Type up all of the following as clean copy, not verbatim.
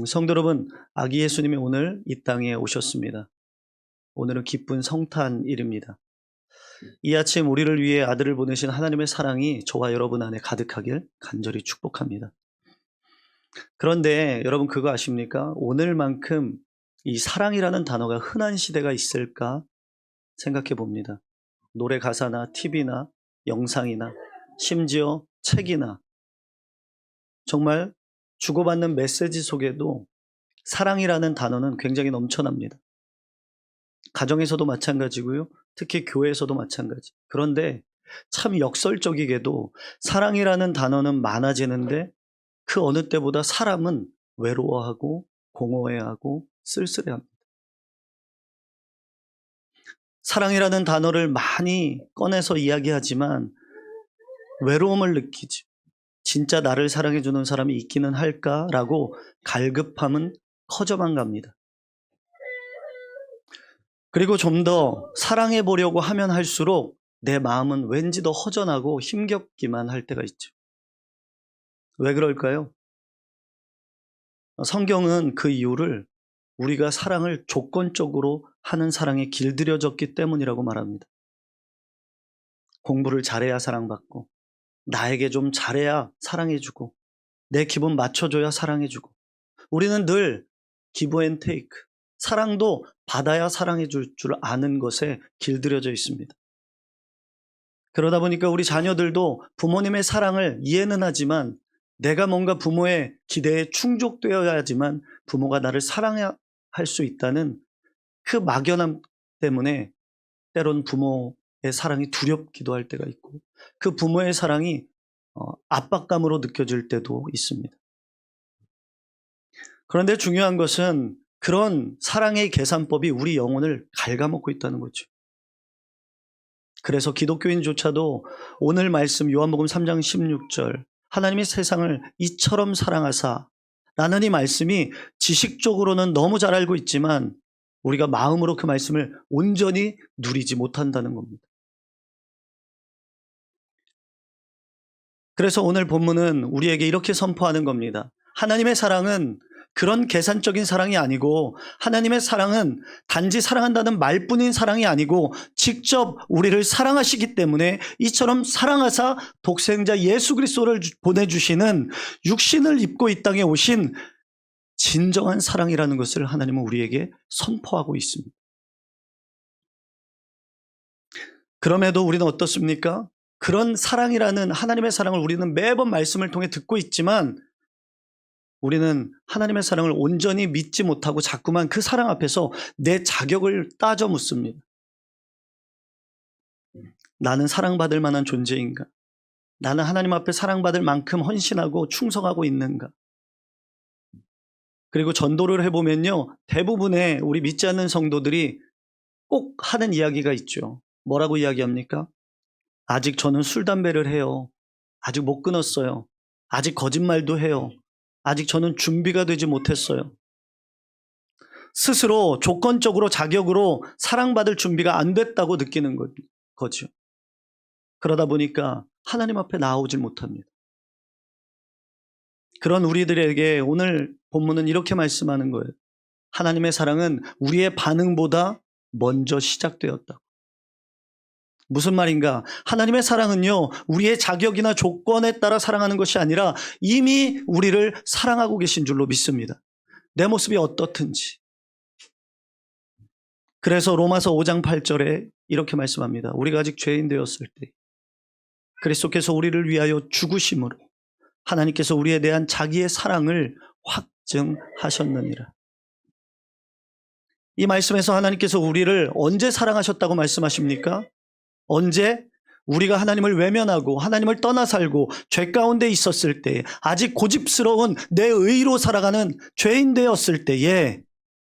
성도 여러분, 아기 예수님이 오늘 이 땅에 오셨습니다. 오늘은 기쁜 성탄일입니다. 이 아침 우리를 위해 아들을 보내신 하나님의 사랑이 저와 여러분 안에 가득하길 간절히 축복합니다. 그런데 여러분 그거 아십니까? 오늘만큼 이 사랑이라는 단어가 흔한 시대가 있을까 생각해 봅니다. 노래 가사나 TV나 영상이나 심지어 책이나 정말 주고받는 메시지 속에도 사랑이라는 단어는 굉장히 넘쳐납니다. 가정에서도 마찬가지고요. 특히 교회에서도 마찬가지. 그런데 참 역설적이게도 사랑이라는 단어는 많아지는데 그 어느 때보다 사람은 외로워하고 공허해하고 쓸쓸해합니다. 사랑이라는 단어를 많이 꺼내서 이야기하지만 외로움을 느끼지. 진짜 나를 사랑해주는 사람이 있기는 할까라고 갈급함은 커져만 갑니다. 그리고 좀 더 사랑해 보려고 하면 할수록 내 마음은 왠지 더 허전하고 힘겹기만 할 때가 있죠. 왜 그럴까요? 성경은 그 이유를 우리가 사랑을 조건적으로 하는 사랑에 길들여졌기 때문이라고 말합니다. 공부를 잘해야 사랑받고, 나에게 좀 잘해야 사랑해주고, 내 기분 맞춰줘야 사랑해주고, 우리는 늘 기브 앤 테이크, 사랑도 받아야 사랑해줄 줄 아는 것에 길들여져 있습니다. 그러다 보니까 우리 자녀들도 부모님의 사랑을 이해는 하지만 내가 뭔가 부모의 기대에 충족되어야 하지만 부모가 나를 사랑할 수 있다는 그 막연함 때문에 때론 부모의 사랑이 두렵기도 할 때가 있고 그 부모의 사랑이 압박감으로 느껴질 때도 있습니다. 그런데 중요한 것은 그런 사랑의 계산법이 우리 영혼을 갉아먹고 있다는 거죠. 그래서 기독교인조차도 오늘 말씀 요한복음 3장 16절 하나님이 세상을 이처럼 사랑하사 라는 이 말씀이 지식적으로는 너무 잘 알고 있지만 우리가 마음으로 그 말씀을 온전히 누리지 못한다는 겁니다. 그래서 오늘 본문은 우리에게 이렇게 선포하는 겁니다. 하나님의 사랑은 그런 계산적인 사랑이 아니고 하나님의 사랑은 단지 사랑한다는 말뿐인 사랑이 아니고 직접 우리를 사랑하시기 때문에 이처럼 사랑하사 독생자 예수 그리스도를 보내주시는 육신을 입고 이 땅에 오신 진정한 사랑이라는 것을 하나님은 우리에게 선포하고 있습니다. 그럼에도 우리는 어떻습니까? 그런 사랑이라는 하나님의 사랑을 우리는 매번 말씀을 통해 듣고 있지만 우리는 하나님의 사랑을 온전히 믿지 못하고 자꾸만 그 사랑 앞에서 내 자격을 따져 묻습니다. 나는 사랑받을 만한 존재인가? 나는 하나님 앞에 사랑받을 만큼 헌신하고 충성하고 있는가? 그리고 전도를 해보면요. 대부분의 우리 믿지 않는 성도들이 꼭 하는 이야기가 있죠. 뭐라고 이야기합니까? 아직 저는 술, 담배를 해요. 아직 못 끊었어요. 아직 거짓말도 해요. 아직 저는 준비가 되지 못했어요. 스스로 조건적으로 자격으로 사랑받을 준비가 안 됐다고 느끼는 거죠. 그러다 보니까 하나님 앞에 나오질 못합니다. 그런 우리들에게 오늘 본문은 이렇게 말씀하는 거예요. 하나님의 사랑은 우리의 반응보다 먼저 시작되었다. 무슨 말인가? 하나님의 사랑은요, 우리의 자격이나 조건에 따라 사랑하는 것이 아니라 이미 우리를 사랑하고 계신 줄로 믿습니다. 내 모습이 어떻든지. 그래서 로마서 5장 8절에 이렇게 말씀합니다. 우리가 아직 죄인 되었을 때 그리스도께서 우리를 위하여 죽으심으로 하나님께서 우리에 대한 자기의 사랑을 확증하셨느니라. 이 말씀에서 하나님께서 우리를 언제 사랑하셨다고 말씀하십니까? 언제? 우리가 하나님을 외면하고 하나님을 떠나 살고 죄 가운데 있었을 때 아직 고집스러운 내 의로 살아가는 죄인 되었을 때에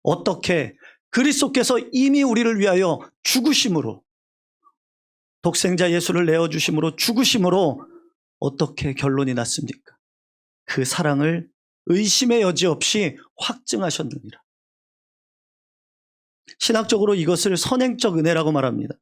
어떻게 그리스도께서 이미 우리를 위하여 죽으심으로 독생자 예수를 내어주심으로 죽으심으로 어떻게 결론이 났습니까? 그 사랑을 의심의 여지 없이 확증하셨느니라. 신학적으로 이것을 선행적 은혜라고 말합니다.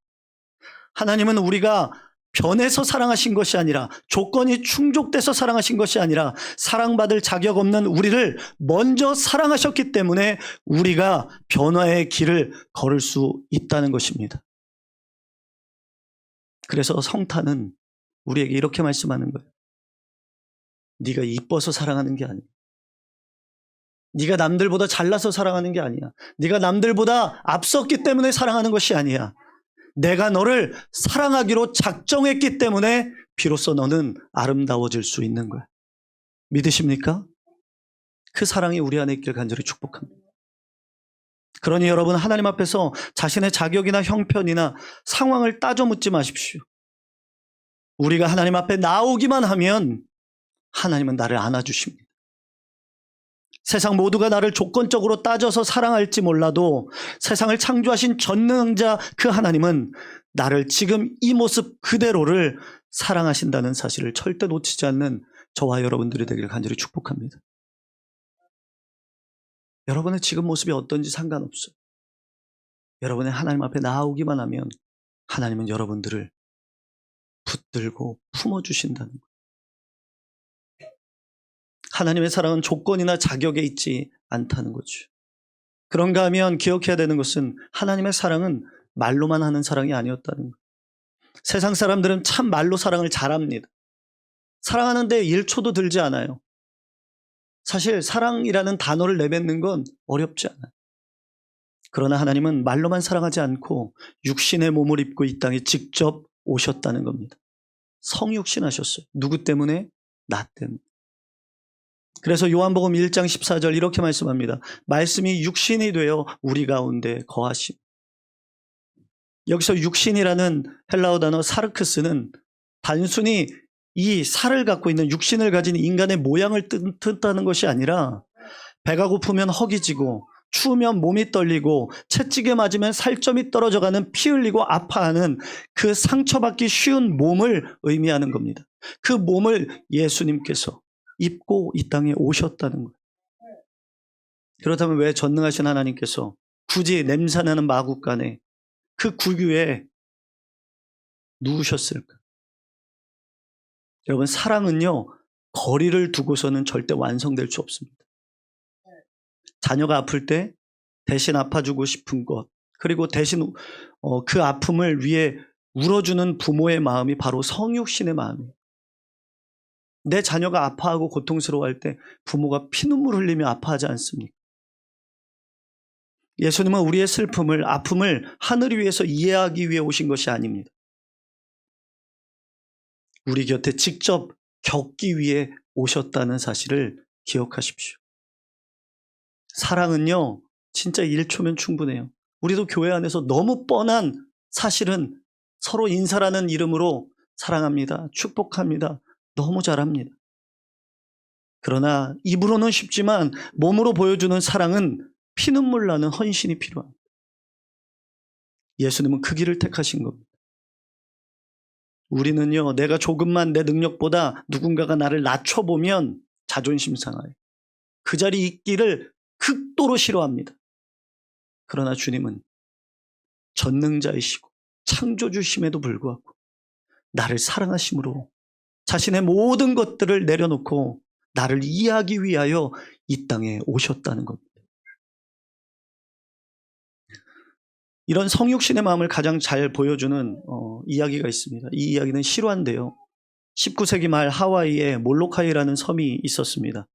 하나님은 우리가 변해서 사랑하신 것이 아니라, 조건이 충족돼서 사랑하신 것이 아니라, 사랑받을 자격 없는 우리를 먼저 사랑하셨기 때문에 우리가 변화의 길을 걸을 수 있다는 것입니다. 그래서 성탄은 우리에게 이렇게 말씀하는 거예요. 네가 이뻐서 사랑하는 게 아니야. 네가 남들보다 잘나서 사랑하는 게 아니야. 네가 남들보다 앞섰기 때문에 사랑하는 것이 아니야. 내가 너를 사랑하기로 작정했기 때문에 비로소 너는 아름다워질 수 있는 거야. 믿으십니까? 그 사랑이 우리 안에 있길 간절히 축복합니다. 그러니 여러분, 하나님 앞에서 자신의 자격이나 형편이나 상황을 따져 묻지 마십시오. 우리가 하나님 앞에 나오기만 하면 하나님은 나를 안아주십니다. 세상 모두가 나를 조건적으로 따져서 사랑할지 몰라도 세상을 창조하신 전능자 그 하나님은 나를 지금 이 모습 그대로를 사랑하신다는 사실을 절대 놓치지 않는 저와 여러분들이 되기를 간절히 축복합니다. 여러분의 지금 모습이 어떤지 상관없어요. 여러분의 하나님 앞에 나오기만 하면 하나님은 여러분들을 붙들고 품어주신다는 거예요. 하나님의 사랑은 조건이나 자격에 있지 않다는 거죠. 그런가 하면 기억해야 되는 것은 하나님의 사랑은 말로만 하는 사랑이 아니었다는 거예요. 세상 사람들은 참 말로 사랑을 잘합니다. 사랑하는데 1초도 들지 않아요. 사실 사랑이라는 단어를 내뱉는 건 어렵지 않아요. 그러나 하나님은 말로만 사랑하지 않고 육신의 몸을 입고 이 땅에 직접 오셨다는 겁니다. 성육신하셨어요. 누구 때문에? 나 때문에. 그래서 요한복음 1장 14절 이렇게 말씀합니다. 말씀이 육신이 되어 우리 가운데 거하심. 여기서 육신이라는 헬라어 단어 사르크스는 단순히 이 살을 갖고 있는 육신을 가진 인간의 모양을 뜻하는 것이 아니라 배가 고프면 허기 지고 추우면 몸이 떨리고 채찍에 맞으면 살점이 떨어져가는 피 흘리고 아파하는 그 상처받기 쉬운 몸을 의미하는 겁니다. 그 몸을 예수님께서 입고 이 땅에 오셨다는 거예요. 그렇다면 왜 전능하신 하나님께서 굳이 냄새나는 마국간에 그 구유에 누우셨을까? 여러분, 사랑은요, 거리를 두고서는 절대 완성될 수 없습니다. 자녀가 아플 때 대신 아파주고 싶은 것, 그리고 대신 그 아픔을 위해 울어주는 부모의 마음이 바로 성육신의 마음이에요. 내 자녀가 아파하고 고통스러워할 때 부모가 피눈물 흘리며 아파하지 않습니까? 예수님은 우리의 슬픔을, 아픔을 하늘 위에서 이해하기 위해 오신 것이 아닙니다. 우리 곁에 직접 겪기 위해 오셨다는 사실을 기억하십시오. 사랑은요, 진짜 1초면 충분해요. 우리도 교회 안에서 너무 뻔한 사실은 서로 인사라는 이름으로 사랑합니다, 축복합니다, 너무 잘합니다. 그러나 입으로는 쉽지만 몸으로 보여주는 사랑은 피눈물 나는 헌신이 필요합니다. 예수님은 그 길을 택하신 겁니다. 우리는요, 내가 조금만 내 능력보다 누군가가 나를 낮춰보면 자존심 상하요. 그 자리에 있기를 극도로 싫어합니다. 그러나 주님은 전능자이시고 창조주심에도 불구하고 나를 사랑하심으로 자신의 모든 것들을 내려놓고 나를 이해하기 위하여 이 땅에 오셨다는 겁니다. 이런 성육신의 마음을 가장 잘 보여주는 이야기가 있습니다. 이 이야기는 실화인데요. 19세기 말 하와이에 몰로카이라는 섬이 있었습니다.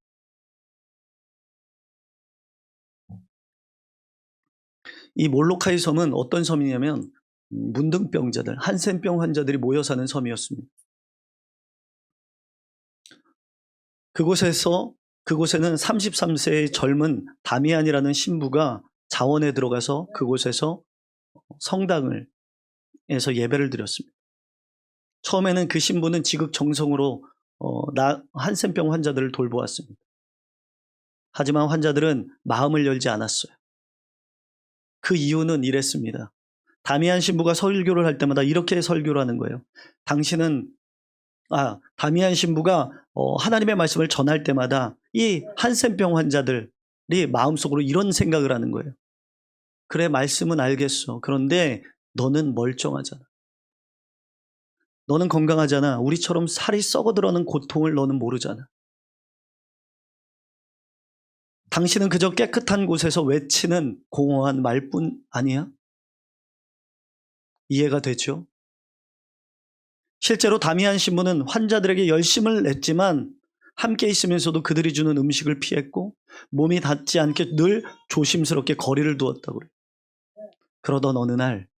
이 몰로카이 섬은 어떤 섬이냐면 문둥병자들, 한센병 환자들이 모여 사는 섬이었습니다. 그곳에는 33세의 젊은 다미안이라는 신부가 자원에 들어가서 그곳에서 성당을 해서 예배를 드렸습니다. 처음에는 그 신부는 지극정성으로 한센병 환자들을 돌보았습니다. 하지만 환자들은 마음을 열지 않았어요. 그 이유는 이랬습니다. 다미안 신부가 설교를 할 때마다 이렇게 설교를 하는 거예요. 다미안 신부가 하나님의 말씀을 전할 때마다 이 한센병 환자들이 마음속으로 이런 생각을 하는 거예요. 그래, 말씀은 알겠어. 그런데 너는 멀쩡하잖아. 너는 건강하잖아. 우리처럼 살이 썩어들어가는 고통을 너는 모르잖아. 당신은 그저 깨끗한 곳에서 외치는 공허한 말뿐 아니야? 이해가 되죠? 실제로 다미안 신부는 환자들에게 열심을 냈지만 함께 있으면서도 그들이 주는 음식을 피했고 몸이 닿지 않게 늘 조심스럽게 거리를 두었다고 그래요. 그러던 어느 날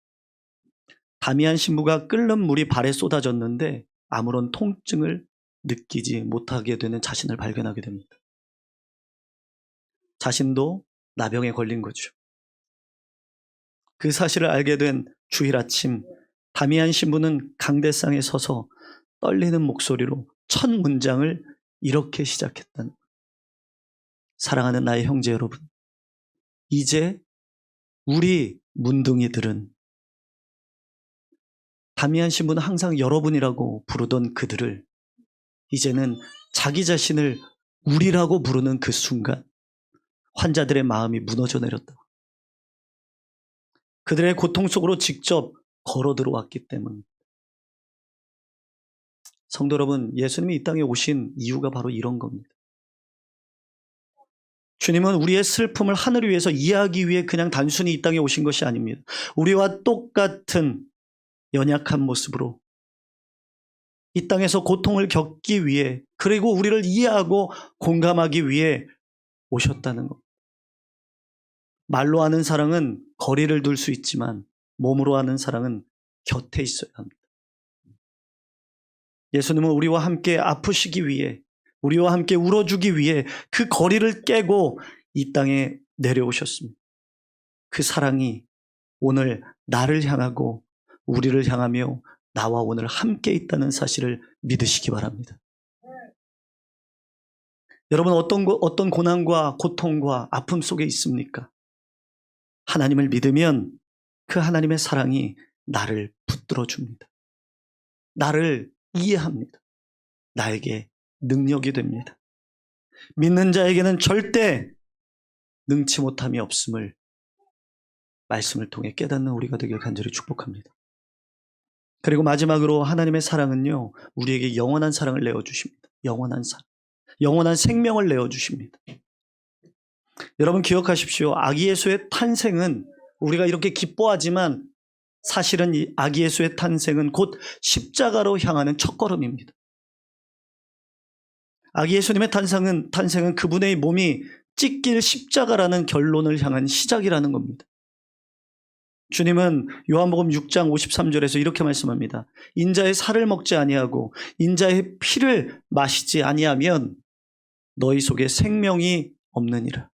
다미안 신부가 끓는 물이 발에 쏟아졌는데 아무런 통증을 느끼지 못하게 되는 자신을 발견하게 됩니다. 자신도 나병에 걸린 거죠. 그 사실을 알게 된 주일 아침 다미안 신부는 강대상에 서서 떨리는 목소리로 첫 문장을 이렇게 시작했다는 거예요. 사랑하는 나의 형제 여러분, 이제 우리 문둥이들은, 다미안 신부는 항상 여러분이라고 부르던 그들을 이제는 자기 자신을 우리라고 부르는 그 순간 환자들의 마음이 무너져 내렸다고. 그들의 고통 속으로 직접 걸어 들어왔기 때문. 성도 여러분, 예수님이 이 땅에 오신 이유가 바로 이런 겁니다. 주님은 우리의 슬픔을 하늘을 위해서 이해하기 위해 그냥 단순히 이 땅에 오신 것이 아닙니다. 우리와 똑같은 연약한 모습으로 이 땅에서 고통을 겪기 위해, 그리고 우리를 이해하고 공감하기 위해 오셨다는 것. 말로 하는 사랑은 거리를 둘 수 있지만 몸으로 하는 사랑은 곁에 있어야 합니다. 예수님은 우리와 함께 아프시기 위해, 우리와 함께 울어주기 위해 그 거리를 깨고 이 땅에 내려오셨습니다. 그 사랑이 오늘 나를 향하고 우리를 향하며 나와 오늘 함께 있다는 사실을 믿으시기 바랍니다. 여러분, 어떤 고난과 고통과 아픔 속에 있습니까? 하나님을 믿으면 그 하나님의 사랑이 나를 붙들어 줍니다. 나를 이해합니다. 나에게 능력이 됩니다. 믿는 자에게는 절대 능치 못함이 없음을 말씀을 통해 깨닫는 우리가 되길 간절히 축복합니다. 그리고 마지막으로 하나님의 사랑은요, 우리에게 영원한 사랑을 내어주십니다. 영원한 사랑, 영원한 생명을 내어주십니다. 여러분 기억하십시오. 아기 예수의 탄생은 우리가 이렇게 기뻐하지만 사실은 이 아기 예수의 탄생은 곧 십자가로 향하는 첫걸음입니다. 아기 예수님의 탄생은 그분의 몸이 찢길 십자가라는 결론을 향한 시작이라는 겁니다. 주님은 요한복음 6장 53절에서 이렇게 말씀합니다. 인자의 살을 먹지 아니하고 인자의 피를 마시지 아니하면 너희 속에 생명이 없느니라.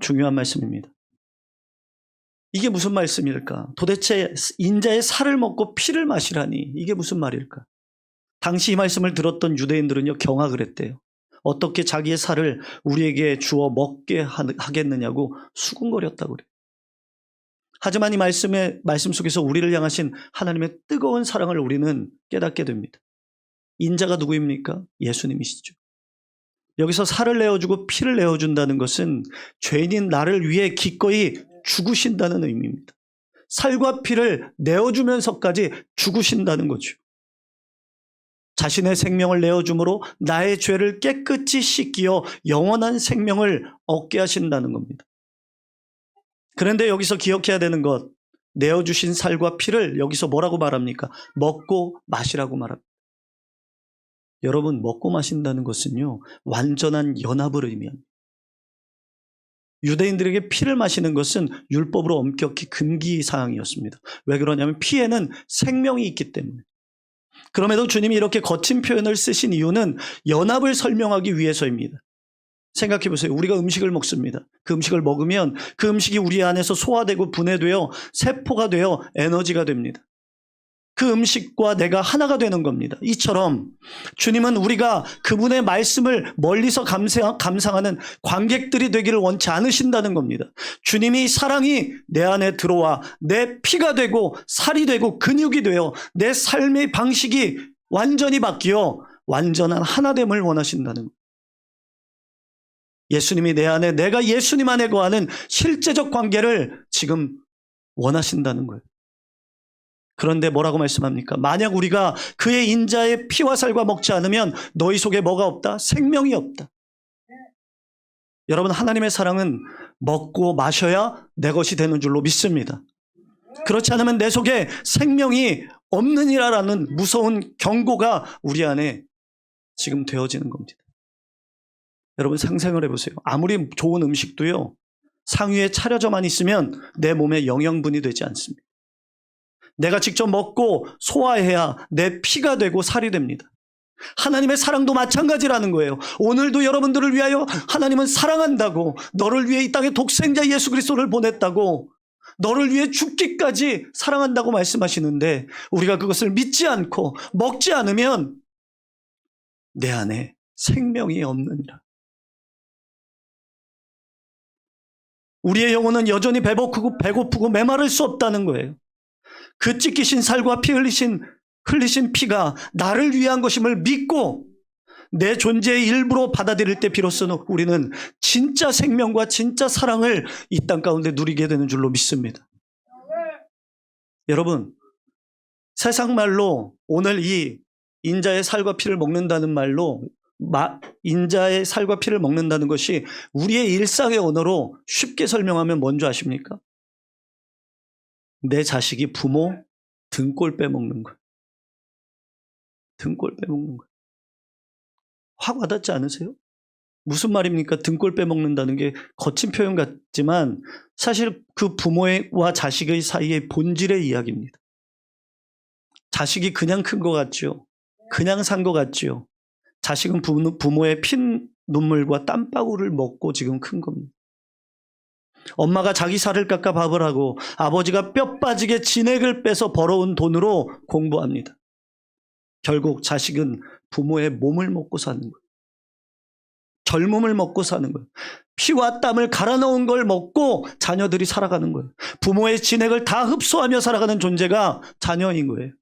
중요한 말씀입니다. 이게 무슨 말씀일까? 도대체 인자의 살을 먹고 피를 마시라니 이게 무슨 말일까? 당시 이 말씀을 들었던 유대인들은요, 경악을 했대요. 어떻게 자기의 살을 우리에게 주어 먹게 하겠느냐고 수군거렸다고 그래요. 하지만 이 말씀 속에서 우리를 향하신 하나님의 뜨거운 사랑을 우리는 깨닫게 됩니다. 인자가 누구입니까? 예수님이시죠. 여기서 살을 내어주고 피를 내어준다는 것은 죄인인 나를 위해 기꺼이 죽으신다는 의미입니다. 살과 피를 내어주면서까지 죽으신다는 거죠. 자신의 생명을 내어줌으로 나의 죄를 깨끗이 씻기어 영원한 생명을 얻게 하신다는 겁니다. 그런데 여기서 기억해야 되는 것, 내어주신 살과 피를 여기서 뭐라고 말합니까? 먹고 마시라고 말합니다. 여러분, 먹고 마신다는 것은요, 완전한 연합을 의미합니다. 유대인들에게 피를 마시는 것은 율법으로 엄격히 금기 사항이었습니다. 왜 그러냐면 피에는 생명이 있기 때문에. 그럼에도 주님이 이렇게 거친 표현을 쓰신 이유는 연합을 설명하기 위해서입니다. 생각해 보세요. 우리가 음식을 먹습니다. 그 음식을 먹으면 그 음식이 우리 안에서 소화되고 분해되어 세포가 되어 에너지가 됩니다. 그 음식과 내가 하나가 되는 겁니다. 이처럼 주님은 우리가 그분의 말씀을 멀리서 감상하는 관객들이 되기를 원치 않으신다는 겁니다. 주님이 사랑이 내 안에 들어와 내 피가 되고 살이 되고 근육이 되어 내 삶의 방식이 완전히 바뀌어 완전한 하나됨을 원하신다는 겁니다. 예수님이 내 안에, 내가 예수님 안에 거하는 실제적 관계를 지금 원하신다는 거예요. 그런데 뭐라고 말씀합니까? 만약 우리가 그의 인자의 피와 살과 먹지 않으면 너희 속에 뭐가 없다? 생명이 없다. 여러분, 하나님의 사랑은 먹고 마셔야 내 것이 되는 줄로 믿습니다. 그렇지 않으면 내 속에 생명이 없느니라라는 무서운 경고가 우리 안에 지금 되어지는 겁니다. 여러분, 상상을 해보세요. 아무리 좋은 음식도요, 상위에 차려져만 있으면 내 몸에 영양분이 되지 않습니다. 내가 직접 먹고 소화해야 내 피가 되고 살이 됩니다. 하나님의 사랑도 마찬가지라는 거예요. 오늘도 여러분들을 위하여 하나님은 사랑한다고, 너를 위해 이 땅에 독생자 예수 그리스도를 보냈다고, 너를 위해 죽기까지 사랑한다고 말씀하시는데, 우리가 그것을 믿지 않고 먹지 않으면 내 안에 생명이 없느니라. 우리의 영혼은 여전히 배고프고 메마를 수 없다는 거예요. 그 찢기신 살과 피 흘리신 피가 나를 위한 것임을 믿고 내 존재의 일부로 받아들일 때 비로소 우리는 진짜 생명과 진짜 사랑을 이 땅 가운데 누리게 되는 줄로 믿습니다. 여러분, 세상 말로 오늘 이 인자의 살과 피를 먹는다는 말로, 인자의 살과 피를 먹는다는 것이 우리의 일상의 언어로 쉽게 설명하면 뭔지 아십니까? 내 자식이 부모 등골 빼먹는 거예요. 등골 빼먹는 거예요. 확 와닿지 않으세요? 무슨 말입니까? 등골 빼먹는다는 게 거친 표현 같지만 사실 그 부모와 자식의 사이의 본질의 이야기입니다. 자식이 그냥 큰 것 같죠. 그냥 산 것 같죠. 자식은 부모의 핀 눈물과 땀방울을 먹고 지금 큰 겁니다. 엄마가 자기 살을 깎아 밥을 하고 아버지가 뼈 빠지게 진액을 빼서 벌어온 돈으로 공부합니다. 결국 자식은 부모의 몸을 먹고 사는 거예요. 젊음을 먹고 사는 거예요. 피와 땀을 갈아 넣은 걸 먹고 자녀들이 살아가는 거예요. 부모의 진액을 다 흡수하며 살아가는 존재가 자녀인 거예요.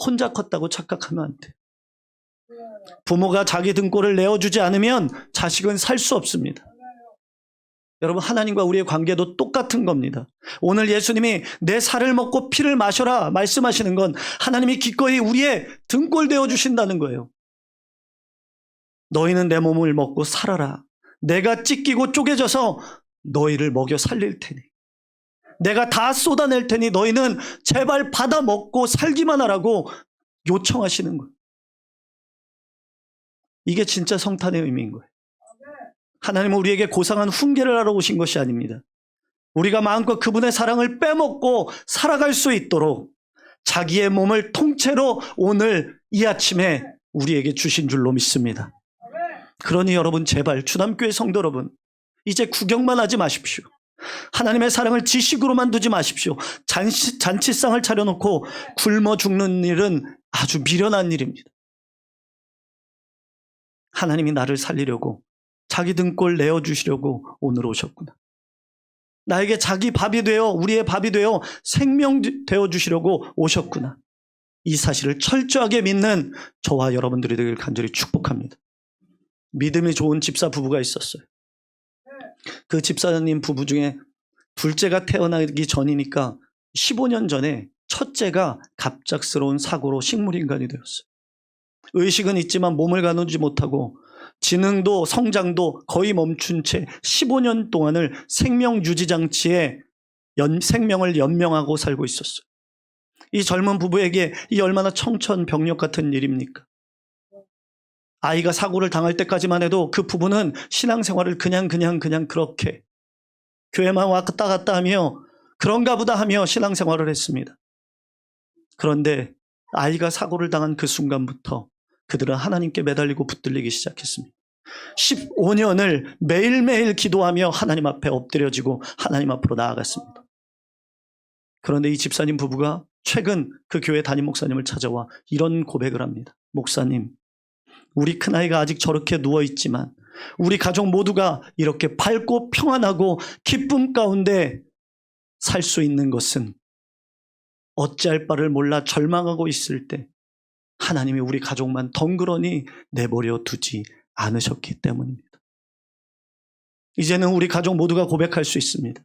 혼자 컸다고 착각하면 안 돼요. 부모가 자기 등골을 내어주지 않으면 자식은 살 수 없습니다. 여러분, 하나님과 우리의 관계도 똑같은 겁니다. 오늘 예수님이 내 살을 먹고 피를 마셔라 말씀하시는 건 하나님이 기꺼이 우리의 등골 되어주신다는 거예요. 너희는 내 몸을 먹고 살아라. 내가 찢기고 쪼개져서 너희를 먹여 살릴 테니, 내가 다 쏟아낼 테니 너희는 제발 받아 먹고 살기만 하라고 요청하시는 거예요. 이게 진짜 성탄의 의미인 거예요. 하나님은 우리에게 고상한 훈계를 하러 오신 것이 아닙니다. 우리가 마음껏 그분의 사랑을 빼먹고 살아갈 수 있도록 자기의 몸을 통째로 오늘 이 아침에 우리에게 주신 줄로 믿습니다. 그러니 여러분, 제발 주남교회 성도 여러분, 이제 구경만 하지 마십시오. 하나님의 사랑을 지식으로만 두지 마십시오. 잔치상을 차려놓고 굶어 죽는 일은 아주 미련한 일입니다. 하나님이 나를 살리려고 자기 등골 내어주시려고 오늘 오셨구나. 나에게 자기 밥이 되어, 우리의 밥이 되어 생명 되어주시려고 오셨구나. 이 사실을 철저하게 믿는 저와 여러분들이 되길 간절히 축복합니다. 믿음이 좋은 집사 부부가 있었어요. 그 집사님 부부 중에 둘째가 태어나기 전이니까 15년 전에 첫째가 갑작스러운 사고로 식물인간이 되었어요. 의식은 있지만 몸을 가누지 못하고 지능도 성장도 거의 멈춘 채 15년 동안을 생명 유지 장치에 생명을 연명하고 살고 있었어요. 이 젊은 부부에게 이 얼마나 청천벽력 같은 일입니까? 아이가 사고를 당할 때까지만 해도 그 부부는 신앙생활을 그냥 그렇게 교회만 왔다 갔다 하며 그런가 보다 하며 신앙생활을 했습니다. 그런데 아이가 사고를 당한 그 순간부터 그들은 하나님께 매달리고 붙들리기 시작했습니다. 15년을 매일매일 기도하며 하나님 앞에 엎드려지고 하나님 앞으로 나아갔습니다. 그런데 이 집사님 부부가 최근 그 교회 담임 목사님을 찾아와 이런 고백을 합니다. 목사님, 우리 큰아이가 아직 저렇게 누워있지만 우리 가족 모두가 이렇게 밝고 평안하고 기쁨 가운데 살 수 있는 것은 어찌할 바를 몰라 절망하고 있을 때 하나님이 우리 가족만 덩그러니 내버려 두지 않으셨기 때문입니다. 이제는 우리 가족 모두가 고백할 수 있습니다.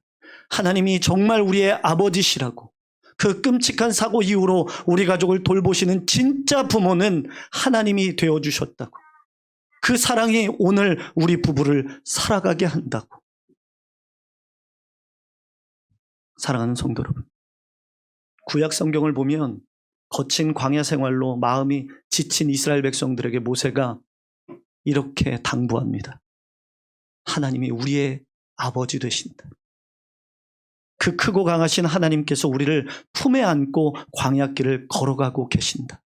하나님이 정말 우리의 아버지시라고, 그 끔찍한 사고 이후로 우리 가족을 돌보시는 진짜 부모는 하나님이 되어주셨다고. 그 사랑이 오늘 우리 부부를 살아가게 한다고. 사랑하는 성도 여러분, 구약 성경을 보면 거친 광야 생활로 마음이 지친 이스라엘 백성들에게 모세가 이렇게 당부합니다. 하나님이 우리의 아버지 되신다. 그 크고 강하신 하나님께서 우리를 품에 안고 광야길을 걸어가고 계신다.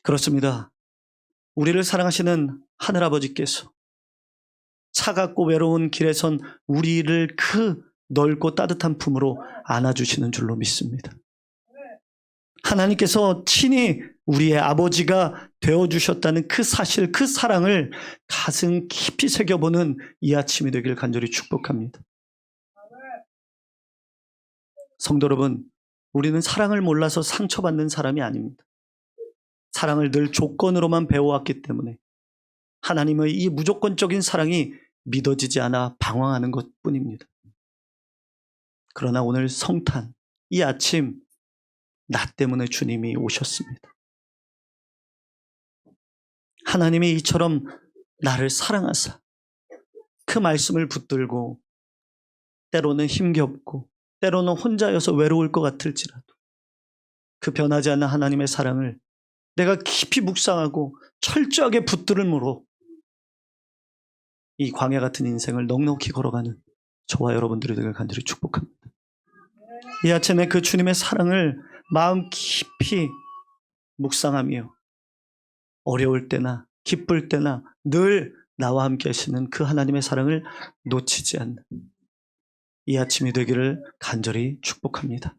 그렇습니다. 우리를 사랑하시는 하늘아버지께서 차갑고 외로운 길에선 우리를 그 넓고 따뜻한 품으로 안아주시는 줄로 믿습니다. 하나님께서 친히 우리의 아버지가 되어주셨다는 그 사실, 그 사랑을 가슴 깊이 새겨보는 이 아침이 되길 간절히 축복합니다. 성도 여러분, 우리는 사랑을 몰라서 상처받는 사람이 아닙니다. 사랑을 늘 조건으로만 배워왔기 때문에 하나님의 이 무조건적인 사랑이 믿어지지 않아 방황하는 것뿐입니다. 그러나 오늘 성탄, 이 아침 나 때문에 주님이 오셨습니다. 하나님이 이처럼 나를 사랑하사 그 말씀을 붙들고 때로는 힘겹고 때로는 혼자여서 외로울 것 같을지라도 그 변하지 않는 하나님의 사랑을 내가 깊이 묵상하고 철저하게 붙들음으로 이 광야 같은 인생을 넉넉히 걸어가는 저와 여러분들이 되길 간절히 축복합니다. 이 아침에 그 주님의 사랑을 마음 깊이 묵상하며 어려울 때나 기쁠 때나 늘 나와 함께 하시는 그 하나님의 사랑을 놓치지 않는 이 아침이 되기를 간절히 축복합니다.